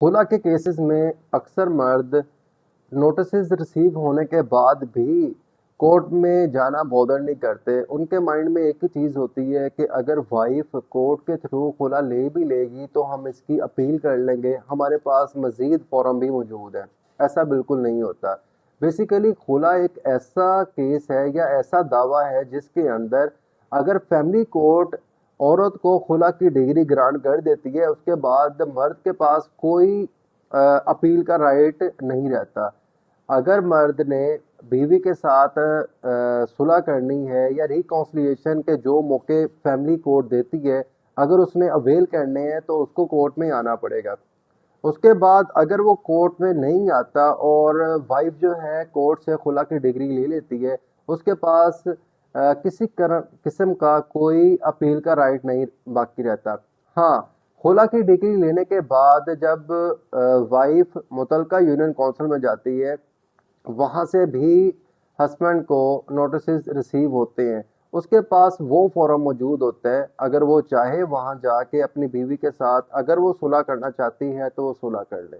خلا کے کیسز میں اکثر مرد نوٹسز ریسیو ہونے کے بعد بھی کورٹ میں جانا بودر نہیں کرتے. ان کے مائنڈ میں ایک ہی چیز ہوتی ہے کہ اگر وائف کورٹ کے تھرو خلا لے بھی لے گی تو ہم اس کی اپیل کر لیں گے, ہمارے پاس مزید فورم بھی موجود ہے. ایسا بالکل نہیں ہوتا. بیسیکلی خلا ایک ایسا کیس ہے یا ایسا دعویٰ ہے جس کے اندر اگر فیملی کورٹ عورت کو خلا کی ڈگری گرانٹ کر دیتی ہے, اس کے بعد مرد کے پاس کوئی اپیل کا رائٹ نہیں رہتا. اگر مرد نے بیوی کے ساتھ صلح کرنی ہے یا ریکانسیلیشن کے جو موقع فیملی کورٹ دیتی ہے, اگر اس نے اویل کرنے ہیں تو اس کو کورٹ میں آنا پڑے گا. اس کے بعد اگر وہ کورٹ میں نہیں آتا اور وائف جو ہے کورٹ سے خلا کی ڈگری لے لیتی ہے, اس کے پاس کسی قسم کا کوئی اپیل کا رائٹ نہیں باقی رہتا. ہاں, خلا کی ڈگری لینے کے بعد جب وائف متعلقہ یونین کونسل میں جاتی ہے, وہاں سے بھی ہسبینڈ کو نوٹسز ریسیو ہوتے ہیں. اس کے پاس وہ فورم موجود ہوتا ہے, اگر وہ چاہے وہاں جا کے اپنی بیوی کے ساتھ اگر وہ صلح کرنا چاہتی ہے تو وہ صلح کر لے.